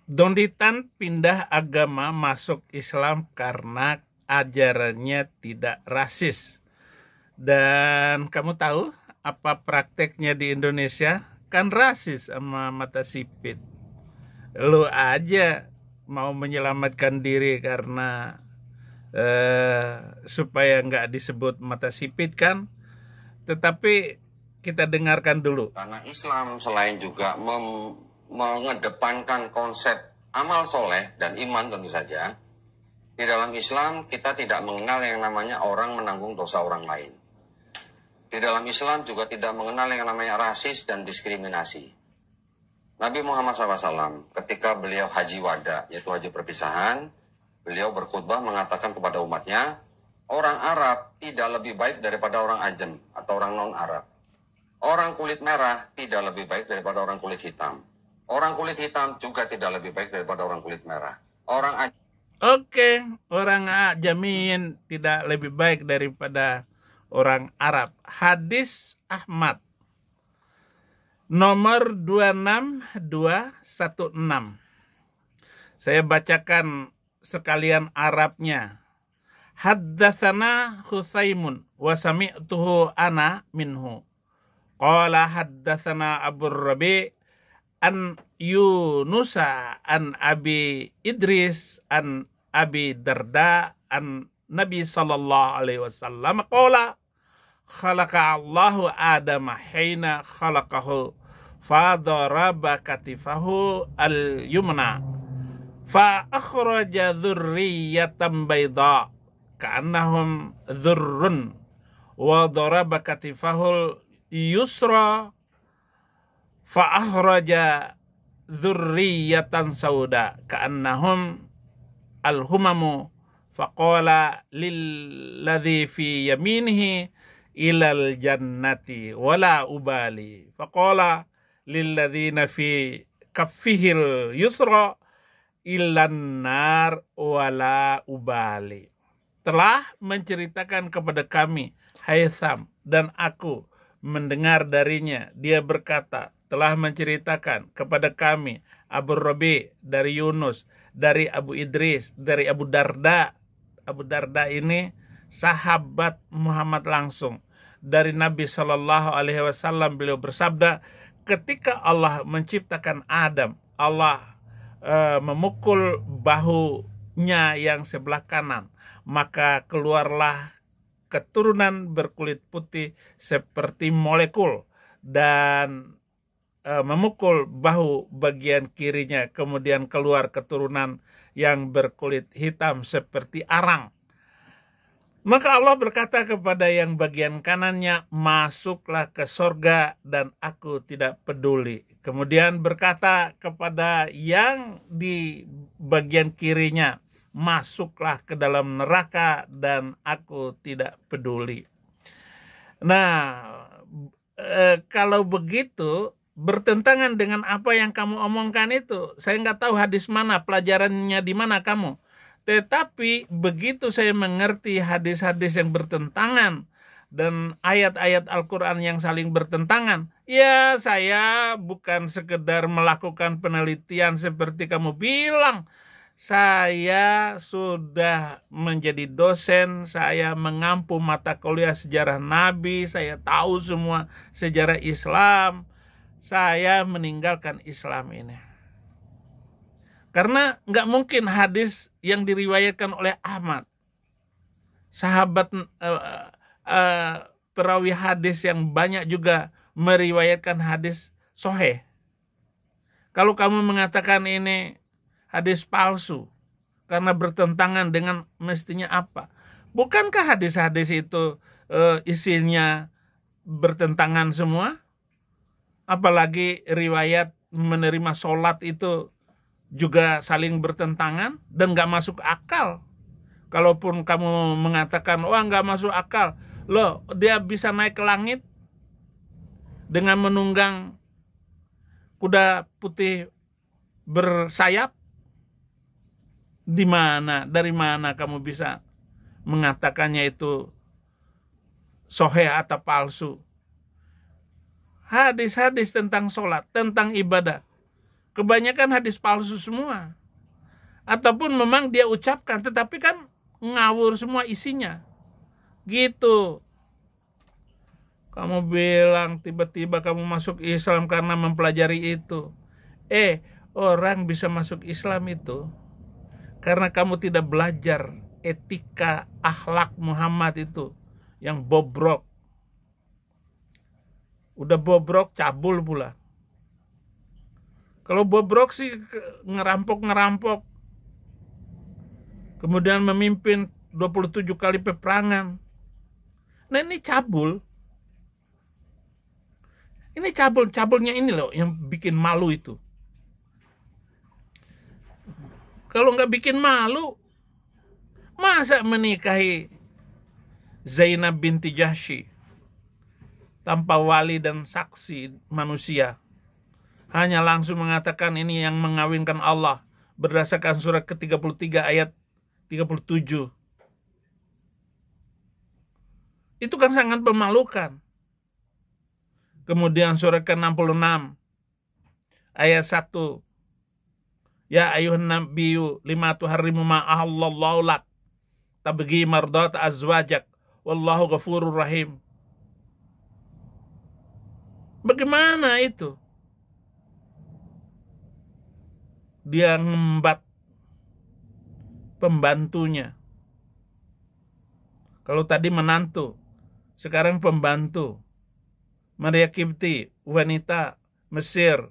Donditan pindah agama masuk Islam karena ajarannya tidak rasis. Dan kamu tahu apa prakteknya di Indonesia? Kan rasis sama mata sipit. Lu aja mau menyelamatkan diri karena supaya nggak disebut mata sipit kan. Tetapi kita dengarkan dulu. Karena Islam selain juga mengedepankan konsep amal soleh dan iman tentu saja, di dalam Islam kita tidak mengenal yang namanya orang menanggung dosa orang lain. Di dalam Islam juga tidak mengenal yang namanya rasis dan diskriminasi. Nabi Muhammad SAW ketika beliau haji wada, yaitu haji perpisahan, beliau berkhutbah mengatakan kepada umatnya, orang Arab tidak lebih baik daripada orang Ajam atau orang non-Arab. Orang kulit merah tidak lebih baik daripada orang kulit hitam. Orang kulit hitam juga tidak lebih baik daripada orang kulit merah. Oke, orang Ajamin tidak lebih baik daripada orang Arab. Hadis Ahmad nomor 26216. Saya bacakan sekalian Arabnya. Haddatsana Husaimun wa sami'tuhu ana minhu. Qala haddatsana Abu Rabi' an Yunusa an Abi Idris an Abi Darda an Nabi sallallahu alaihi wasallam qala khalaqa Allahu Adama hina khalaqahu fadaraba katifahu al-yumna fa akhraja dzurriyyatan bayda ka'annahum dzurrun wa daraba katifahu yusra fa akhraja dzurriyyatan sauda ka'annahum al-humamu faqala lilladzi fi yaminihi ilal jannati wala ubali faqala lilladzina fi kaffihil yusra ilan nar wala ubali. Telah menceritakan kepada kami Haytham dan aku mendengar darinya, dia berkata, telah menceritakan kepada kami Abu Rabi dari Yunus, dari Abu Idris, dari Abu Darda. Abu Darda ini sahabat Muhammad langsung. Dari Nabi Shallallahu Alaihi Wasallam beliau bersabda, ketika Allah menciptakan Adam, Allah memukul bahunya yang sebelah kanan, maka keluarlah keturunan berkulit putih seperti molekul dan memukul bahu bagian kirinya, kemudian keluar keturunan yang berkulit hitam seperti arang. Maka Allah berkata kepada yang bagian kanannya, masuklah ke sorga dan aku tidak peduli. Kemudian berkata kepada yang di bagian kirinya, masuklah ke dalam neraka dan aku tidak peduli. Nah, kalau begitu bertentangan dengan apa yang kamu omongkan itu. Saya nggak tahu hadis mana, pelajarannya di mana kamu. Tetapi begitu saya mengerti hadis-hadis yang bertentangan dan ayat-ayat Al-Quran yang saling bertentangan, ya saya bukan sekedar melakukan penelitian seperti kamu bilang. Saya sudah menjadi dosen, saya mengampu mata kuliah sejarah Nabi, saya tahu semua sejarah Islam. Saya meninggalkan Islam ini. Karena nggak mungkin hadis yang diriwayatkan oleh Ahmad, sahabat perawi hadis yang banyak juga meriwayatkan hadis sahih. Kalau kamu mengatakan ini hadis palsu karena bertentangan dengan mestinya apa? Bukankah hadis-hadis itu isinya bertentangan semua? Apalagi riwayat menerima sholat itu juga saling bertentangan dan gak masuk akal. Kalaupun kamu mengatakan, wah gak masuk akal, loh dia bisa naik ke langit dengan menunggang kuda putih bersayap. Di mana, dari mana kamu bisa mengatakannya itu sahih atau palsu? Hadis-hadis tentang sholat, tentang ibadah. Kebanyakan hadis palsu semua. Ataupun memang dia ucapkan, tetapi kan ngawur semua isinya. Gitu. Kamu bilang tiba-tiba kamu masuk Islam karena mempelajari itu. Orang bisa masuk Islam itu karena kamu tidak belajar etika, akhlak Muhammad itu yang bobrok. Udah bobrok, cabul pula. Kalau bobrok sih ngerampok. Kemudian memimpin 27 kali peperangan. Nah ini cabul. Ini cabulnya ini loh yang bikin malu itu. Kalau nggak bikin malu, masa menikahi Zainab binti Jahsy tanpa wali dan saksi manusia? Hanya langsung mengatakan ini yang mengawinkan Allah berdasarkan surat ke-33 ayat 37. Itu kan sangat memalukan. Kemudian surat ke-66 ayat 1. Ya ayuhan nabiyyu lima tuharrimu ma ahallallahu lak tabghi mardat azwajak wallahu ghafurur rahim. Bagaimana itu? Dia ngembat pembantunya. Kalau tadi menantu, sekarang pembantu. Maria Kipti, wanita Mesir,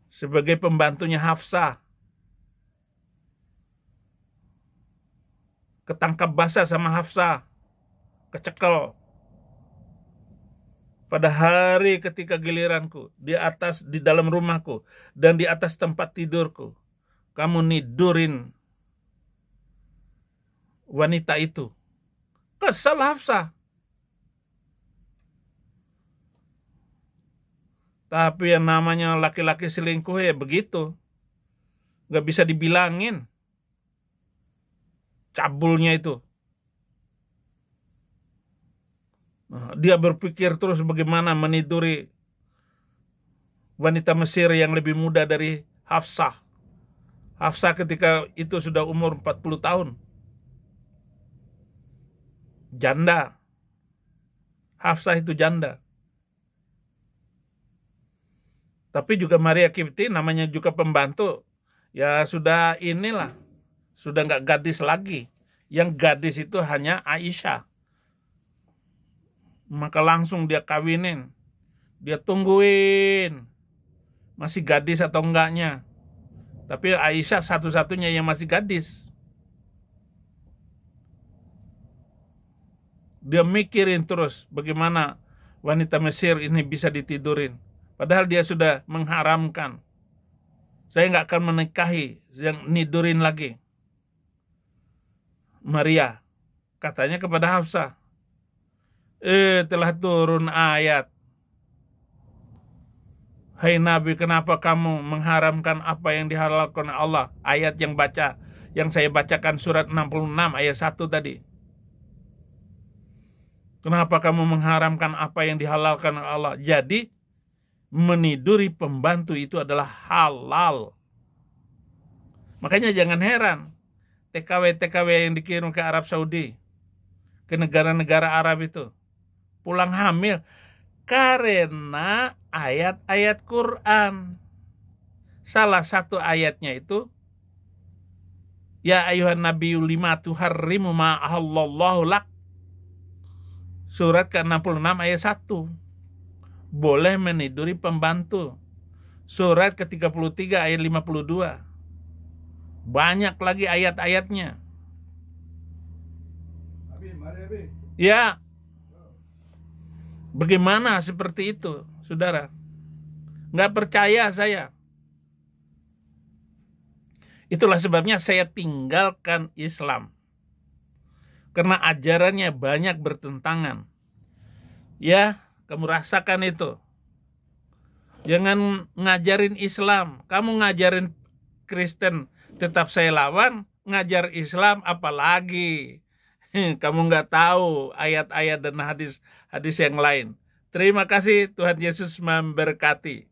sebagai pembantunya Hafsah. Ketangkap basah sama Hafsah, kecekel. Pada hari ketika giliranku, di dalam rumahku, dan di atas tempat tidurku, kamu nidurin wanita itu. Kesal Hafsah. Tapi yang namanya laki-laki selingkuh ya begitu. Gak bisa dibilangin. Cabulnya itu. Nah, dia berpikir terus bagaimana meniduri wanita Mesir yang lebih muda dari Hafsah. Hafsah ketika itu sudah umur 40 tahun. Janda. Hafsah itu janda. Tapi juga Maria Kipti namanya juga pembantu. Ya sudah inilah. Sudah nggak gadis lagi. Yang gadis itu hanya Aisyah. Maka langsung dia kawinin. Dia tungguin. Masih gadis atau enggaknya. Tapi Aisyah satu-satunya yang masih gadis. Dia mikirin terus bagaimana wanita Mesir ini bisa ditidurin. Padahal dia sudah mengharamkan. Saya nggak akan menikahi yang nidurin lagi. Maria. Katanya kepada Hafsah. Telah turun ayat. Hai Nabi, kenapa kamu mengharamkan apa yang dihalalkan Allah? Ayat yang saya bacakan surat 66 ayat 1 tadi. Kenapa kamu mengharamkan apa yang dihalalkan Allah? Jadi meniduri pembantu itu adalah halal. Makanya jangan heran TKW-TKW yang dikirim ke Arab Saudi, ke negara-negara Arab itu, pulang hamil karena ayat-ayat Quran. Salah satu ayatnya itu, Ya ayuhan nabiyyu lima tuharrimu ma ahallallahu lak. Surat ke-66 ayat 1. Boleh meniduri pembantu. Surat ke-33 ayat 52. Banyak lagi ayat-ayatnya. Ya. Bagaimana seperti itu, saudara? Nggak percaya saya. Itulah sebabnya saya tinggalkan Islam. Karena ajarannya banyak bertentangan. Ya, kamu rasakan itu. Jangan ngajarin Islam. Kamu ngajarin Kristen, tetap saya lawan. Ngajar Islam apalagi. Kamu nggak tahu ayat-ayat dan hadis yang lain. Terima kasih, Tuhan Yesus memberkati.